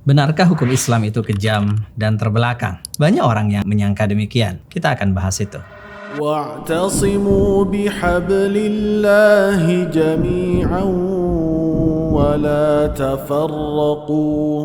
Benarkah hukum Islam itu kejam dan terbelakang? Banyak orang yang menyangka demikian. Kita akan bahas itu. واعتصموا بحبل الله جميعا ولا تفرقوا.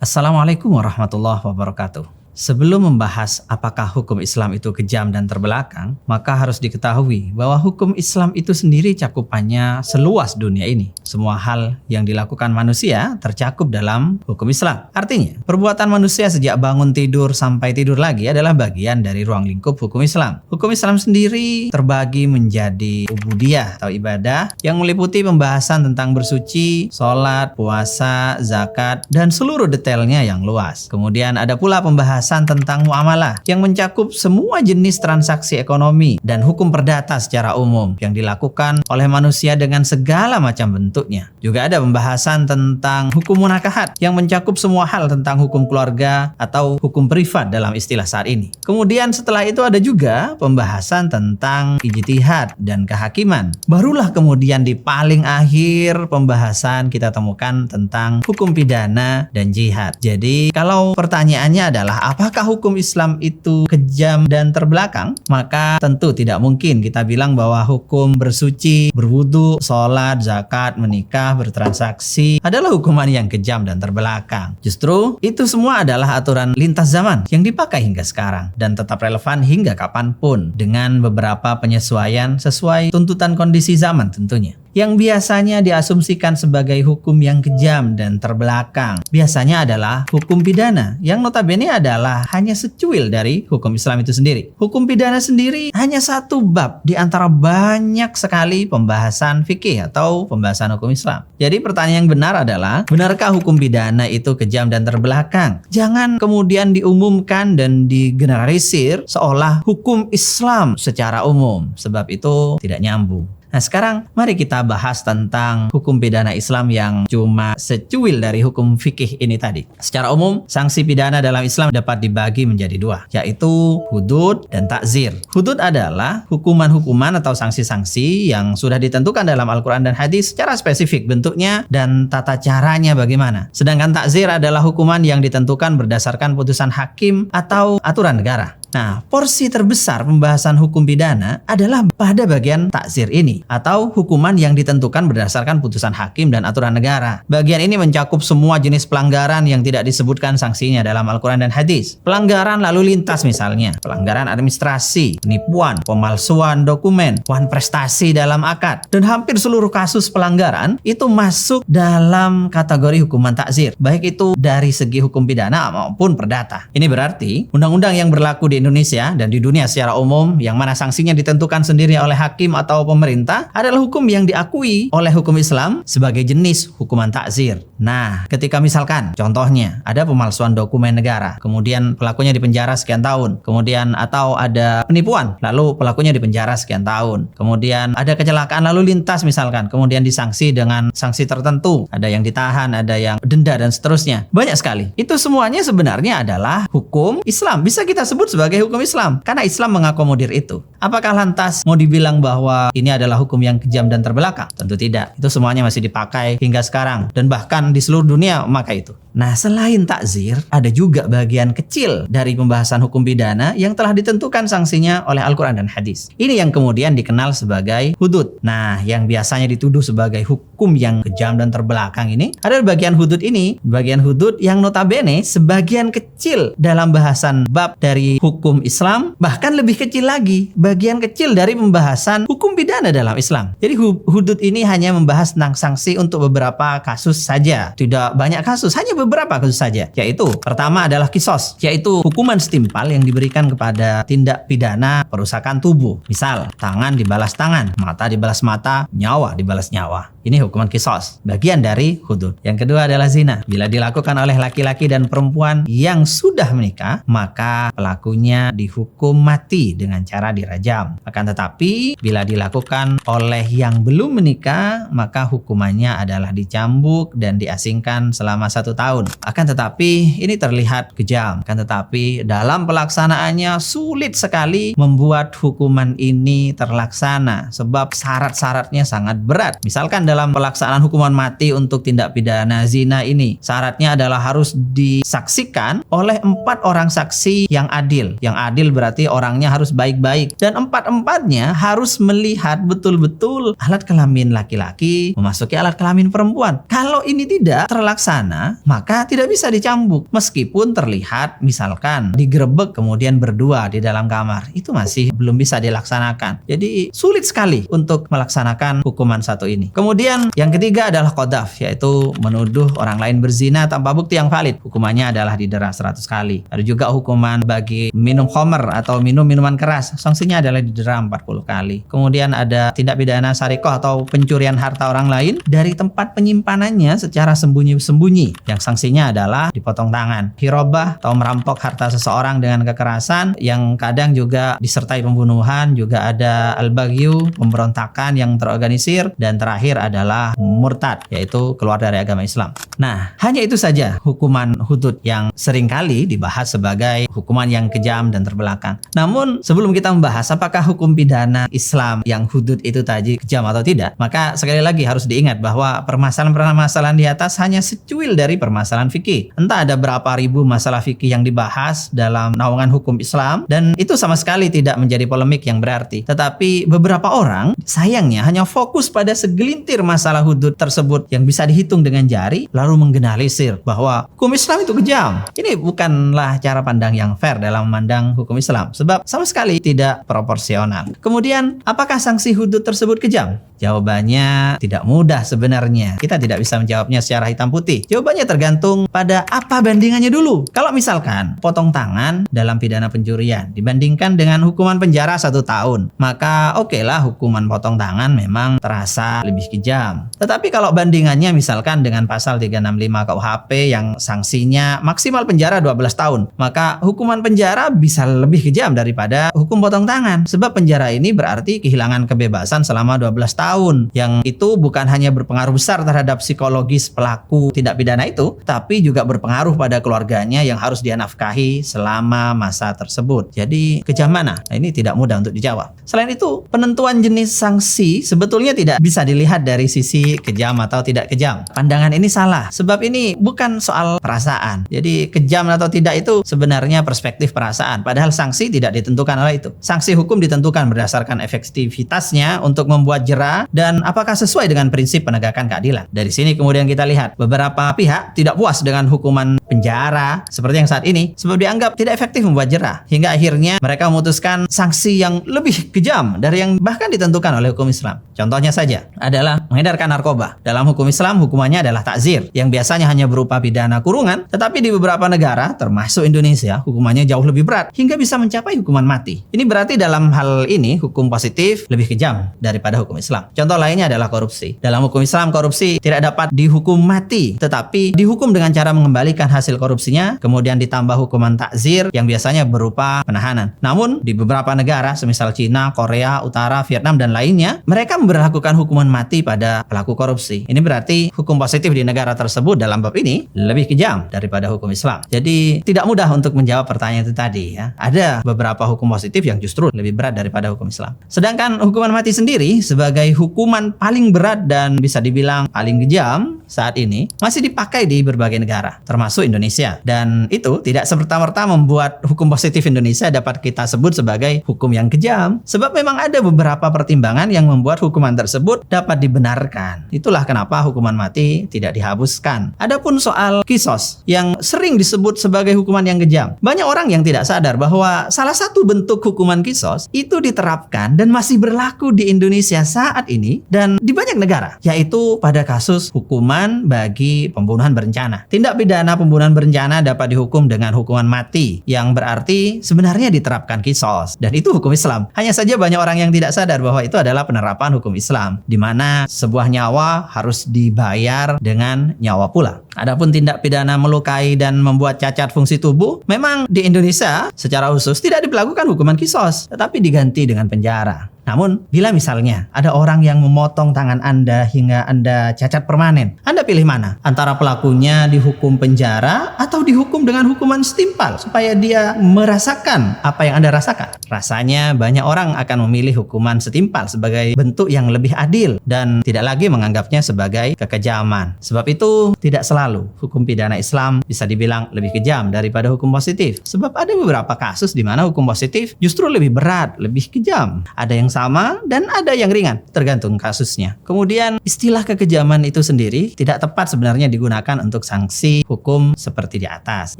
Assalamualaikum warahmatullahi wabarakatuh. Sebelum membahas apakah hukum Islam itu kejam dan terbelakang, maka harus diketahui bahwa hukum Islam itu sendiri cakupannya seluas dunia ini. Semua hal yang dilakukan manusia tercakup dalam hukum Islam. Artinya, perbuatan manusia sejak bangun tidur sampai tidur lagi adalah bagian dari ruang lingkup hukum Islam. Hukum Islam sendiri terbagi menjadi ubudiyah atau ibadah yang meliputi pembahasan tentang bersuci, sholat, puasa, zakat, dan seluruh detailnya yang luas. Kemudian ada pula pembahasan tentang muamalah yang mencakup semua jenis transaksi ekonomi dan hukum perdata secara umum yang dilakukan oleh manusia dengan segala macam bentuknya. Juga ada pembahasan tentang hukum munakahat yang mencakup semua hal tentang hukum keluarga atau hukum privat dalam istilah saat ini. Kemudian setelah itu ada juga pembahasan tentang ijtihad dan kehakiman. Barulah kemudian di paling akhir pembahasan kita temukan tentang hukum pidana dan jihad. Jadi kalau pertanyaannya adalah apakah hukum Islam itu kejam dan terbelakang? Maka tentu tidak mungkin kita bilang bahwa hukum bersuci, berwudu, sholat, zakat, menikah, bertransaksi adalah hukuman yang kejam dan terbelakang. Justru itu semua adalah aturan lintas zaman yang dipakai hingga sekarang dan tetap relevan hingga kapanpun dengan beberapa penyesuaian sesuai tuntutan kondisi zaman tentunya. Yang biasanya diasumsikan sebagai hukum yang kejam dan terbelakang biasanya adalah hukum pidana yang notabene adalah hanya secuil dari hukum Islam itu sendiri. Hukum pidana sendiri hanya satu bab di antara banyak sekali pembahasan fikih atau pembahasan hukum Islam. Jadi pertanyaan yang benar adalah, benarkah hukum pidana itu kejam dan terbelakang? Jangan kemudian diumumkan dan digeneralisir seolah hukum Islam secara umum, sebab itu tidak nyambung. Nah sekarang mari kita bahas tentang hukum pidana Islam yang cuma secuil dari hukum fikih ini tadi. Secara umum, sanksi pidana dalam Islam dapat dibagi menjadi dua, yaitu hudud dan takzir. Hudud adalah hukuman-hukuman atau sanksi-sanksi yang sudah ditentukan dalam Al-Quran dan hadis secara spesifik bentuknya dan tata caranya bagaimana. Sedangkan takzir adalah hukuman yang ditentukan berdasarkan putusan hakim atau aturan negara. Nah, porsi terbesar pembahasan hukum pidana adalah pada bagian takzir ini atau hukuman yang ditentukan berdasarkan putusan hakim dan aturan negara. Bagian ini mencakup semua jenis pelanggaran yang tidak disebutkan sanksinya dalam Al-Quran dan hadis. Pelanggaran lalu lintas misalnya, pelanggaran administrasi, penipuan, pemalsuan dokumen, wan prestasi dalam akad, dan hampir seluruh kasus pelanggaran itu masuk dalam kategori hukuman takzir, baik itu dari segi hukum pidana maupun perdata. Ini berarti undang-undang yang berlaku di Indonesia dan di dunia secara umum yang mana sanksinya ditentukan sendiri oleh hakim atau pemerintah adalah hukum yang diakui oleh hukum Islam sebagai jenis hukuman takzir. Nah, ketika misalkan contohnya ada pemalsuan dokumen negara, kemudian pelakunya dipenjara sekian tahun, kemudian atau ada penipuan, lalu pelakunya dipenjara sekian tahun, kemudian ada kecelakaan lalu lintas misalkan, kemudian disanksi dengan sanksi tertentu, ada yang ditahan, ada yang denda dan seterusnya. Banyak sekali. Itu semuanya sebenarnya adalah hukum Islam. Bisa kita sebut sebagai hukum Islam karena Islam mengakomodir itu. Apakah lantas mau dibilang bahwa ini adalah hukum yang kejam dan terbelakang? Tentu tidak. Itu semuanya masih dipakai hingga sekarang dan bahkan di seluruh dunia memakai itu. Nah, selain takzir, ada juga bagian kecil dari pembahasan hukum pidana yang telah ditentukan sanksinya oleh Al-Quran dan hadis. Ini yang kemudian dikenal sebagai hudud. Nah, yang biasanya dituduh sebagai hukum yang kejam dan terbelakang ini adalah bagian hudud ini. Bagian hudud yang notabene sebagian kecil dalam bahasan bab dari hukum Islam, bahkan lebih kecil lagi, bagian kecil dari pembahasan hukum pidana dalam Islam. Jadi hudud ini hanya membahas tentang sanksi untuk beberapa kasus saja. Tidak banyak kasus, hanya beberapa kasus saja, yaitu pertama adalah kisos, yaitu hukuman setimpal yang diberikan kepada tindak pidana perusakan tubuh. Misal, tangan dibalas tangan, mata dibalas mata, nyawa dibalas nyawa. Ini hukuman kisos, bagian dari hudud. Yang kedua adalah zina. Bila dilakukan oleh laki-laki dan perempuan yang sudah menikah, maka pelakunya dihukum mati dengan cara dirajam. Akan tetapi, bila dilakukan oleh yang belum menikah, maka hukumannya adalah dicambuk dan diasingkan selama 1 tahun. Akan tetapi, ini terlihat kejam. Akan tetapi, dalam pelaksanaannya sulit sekali membuat hukuman ini terlaksana, sebab syarat-syaratnya sangat berat. Misalkan dalam pelaksanaan hukuman mati untuk tindak pidana zina ini, syaratnya adalah harus disaksikan oleh 4 orang saksi yang adil. Yang adil berarti orangnya harus baik-baik, dan 4-empatnya harus melihat betul-betul alat kelamin laki-laki memasuki alat kelamin perempuan. Kalau ini tidak terlaksana, maka tidak bisa dicambuk. Meskipun terlihat misalkan digerebek kemudian berdua di dalam kamar, itu masih belum bisa dilaksanakan. Jadi sulit sekali untuk melaksanakan hukuman satu ini. Kemudian yang ketiga adalah qadhaf, yaitu menuduh orang lain berzina tanpa bukti yang valid. Hukumannya adalah didera 100 kali. Ada juga hukuman bagi minum khamr atau minum minuman keras, sanksinya adalah didera 40 kali. Kemudian ada tindak pidana sarikoh atau pencurian harta orang lain dari tempat penyimpanannya secara sembunyi-sembunyi, yang sanksinya adalah dipotong tangan. Hirobah atau merampok harta seseorang dengan kekerasan, yang kadang juga disertai pembunuhan. Juga ada al-baghyu, pemberontakan yang terorganisir, dan terakhir adalah murtad, yaitu keluar dari agama Islam. Nah, hanya itu saja hukuman hudud yang seringkali dibahas sebagai hukuman yang kejam dan terbelakang. Namun sebelum kita membahas apakah hukum pidana Islam yang hudud itu tadi kejam atau tidak, maka sekali lagi harus diingat bahwa permasalahan-permasalahan di atas hanya secuil dari permasalahan fikih. Entah ada berapa ribu masalah fikih yang dibahas dalam naungan hukum Islam, dan itu sama sekali tidak menjadi polemik yang berarti. Tetapi beberapa orang sayangnya hanya fokus pada segelintir masalah hudud tersebut yang bisa dihitung dengan jari, lalu menggeneralisir bahwa hukum Islam itu kejam. Ini bukanlah cara pandang yang fair dalam memandang hukum Islam, sebab sama sekali tidak proporsional. Kemudian, apakah sanksi hudud tersebut kejam? Jawabannya tidak mudah sebenarnya. Kita tidak bisa menjawabnya secara hitam putih. Jawabannya tergantung pada apa bandingannya dulu. Kalau misalkan potong tangan dalam pidana pencurian dibandingkan dengan hukuman penjara 1 tahun, maka oke lah, hukuman potong tangan memang terasa lebih kejam. Tetapi kalau bandingannya misalkan dengan pasal 365 KUHP yang sanksinya maksimal penjara 12 tahun, maka hukuman penjara bisa lebih kejam daripada hukum potong tangan. Sebab penjara ini berarti kehilangan kebebasan selama 12 tahun, yang itu bukan hanya berpengaruh besar terhadap psikologis pelaku tindak pidana itu, tapi juga berpengaruh pada keluarganya yang harus dia nafkahi selama masa tersebut. Jadi kejam mana? Nah, ini tidak mudah untuk dijawab. Selain itu, penentuan jenis sanksi sebetulnya tidak bisa dilihat dari sisi kejam atau tidak kejam. Pandangan ini salah, sebab ini bukan soal perasaan. Jadi kejam atau tidak itu sebenarnya perspektif perasaan, padahal sanksi tidak ditentukan oleh itu. Sanksi hukum ditentukan berdasarkan efektivitasnya untuk membuat jera dan apakah sesuai dengan prinsip penegakan keadilan. Dari sini kemudian kita lihat beberapa pihak tidak puas dengan hukuman penjara seperti yang saat ini, sebab dianggap tidak efektif membuat jera, hingga akhirnya mereka memutuskan sanksi yang lebih kejam dari yang bahkan ditentukan oleh hukum Islam. Contohnya saja adalah mengedarkan narkoba. Dalam hukum Islam hukumannya adalah takzir, yang biasanya hanya berupa pidana kurungan, tetapi di beberapa negara termasuk Indonesia hukumannya jauh lebih berat hingga bisa mencapai hukuman mati. Ini berarti dalam hal ini hukum positif lebih kejam daripada hukum Islam. Contoh lainnya adalah korupsi. Dalam hukum Islam korupsi tidak dapat dihukum mati, tetapi dihukum dengan cara mengembalikan hasil korupsinya, kemudian ditambah hukuman takzir yang biasanya berupa penahanan. Namun di beberapa negara semisal Cina, Korea Utara, Vietnam dan lainnya, mereka memberlakukan hukuman mati pada pelaku korupsi. Ini berarti hukum positif di negara tersebut dalam bab ini lebih kejam daripada hukum Islam. Jadi tidak mudah untuk menjawab pertanyaan itu tadi ya. Ada beberapa hukum positif yang justru lebih berat daripada hukum Islam. Sedangkan hukuman mati sendiri sebagai hukuman paling berat dan bisa dibilang paling kejam saat ini masih dipakai di berbagai negara, termasuk Indonesia. Dan itu tidak serta-merta membuat hukum positif Indonesia dapat kita sebut sebagai hukum yang kejam. Sebab memang ada beberapa pertimbangan yang membuat hukuman tersebut dapat dibenarkan. Itulah kenapa hukuman mati tidak dihapuskan. Adapun soal kisos yang sering disebut sebagai hukuman yang kejam, banyak orang yang tidak sadar bahwa salah satu bentuk hukuman kisos itu diterapkan dan masih berlaku di Indonesia saat ini dan di banyak negara, yaitu pada kasus hukuman bagi pembunuhan berencana. Tindak pidana pembunuhan berencana dapat dihukum dengan hukuman mati, yang berarti sebenarnya diterapkan kisos, dan itu hukum Islam. Hanya saja banyak orang yang tidak sadar bahwa itu adalah penerapan hukum Islam, di mana sebuah nyawa harus dibayar dengan nyawa pula. Adapun tindak pidana melukai dan membuat cacat fungsi tubuh, memang di Indonesia secara khusus tidak diberlakukan hukuman kisos, tetapi diganti dengan penjara. Namun, bila misalnya ada orang yang memotong tangan Anda hingga Anda cacat permanen, Anda pilih mana? Antara pelakunya dihukum penjara atau dihukum dengan hukuman setimpal supaya dia merasakan apa yang Anda rasakan? Rasanya banyak orang akan memilih hukuman setimpal sebagai bentuk yang lebih adil dan tidak lagi menganggapnya sebagai kekejaman. Sebab itu, tidak selalu hukum pidana Islam bisa dibilang lebih kejam daripada hukum positif. Sebab ada beberapa kasus di mana hukum positif justru lebih berat, lebih kejam. Ada yang sama dan ada yang ringan, tergantung kasusnya. Kemudian istilah kekejaman itu sendiri tidak tepat sebenarnya digunakan untuk sanksi hukum seperti di atas.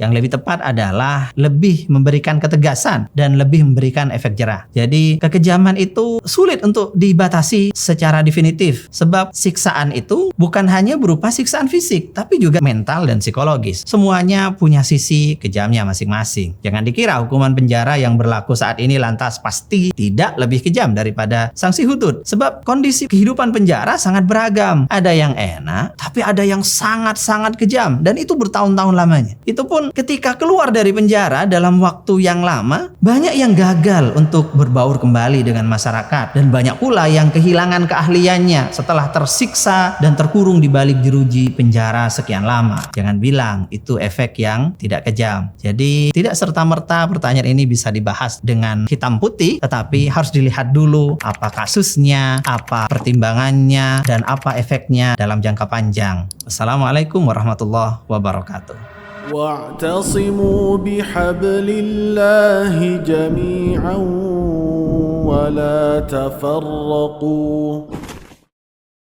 Yang lebih tepat adalah lebih memberikan ketegasan dan lebih memberikan efek jerah. Jadi kekejaman itu sulit untuk dibatasi secara definitif sebab siksaan itu bukan hanya berupa siksaan fisik tapi juga mental dan psikologis. Semuanya punya sisi kejamnya masing-masing. Jangan dikira hukuman penjara yang berlaku saat ini lantas pasti tidak lebih kejam daripada sanksi hudud. Sebab kondisi kehidupan penjara sangat beragam. Ada yang enak, tapi ada yang sangat-sangat kejam. Dan itu bertahun-tahun lamanya. Itu pun ketika keluar dari penjara dalam waktu yang lama, banyak yang gagal untuk berbaur kembali dengan masyarakat. Dan banyak pula yang kehilangan keahliannya setelah tersiksa dan terkurung di balik jeruji penjara sekian lama. Jangan bilang itu efek yang tidak kejam. Jadi tidak serta-merta pertanyaan ini bisa dibahas dengan hitam putih, tetapi harus dilihat dulu apa kasusnya, apa pertimbangannya, dan apa efeknya dalam jangka panjang. Wassalamualaikum warahmatullahi wabarakatuh. واعتصموا بحبل الله جميعا ولا تفرقوا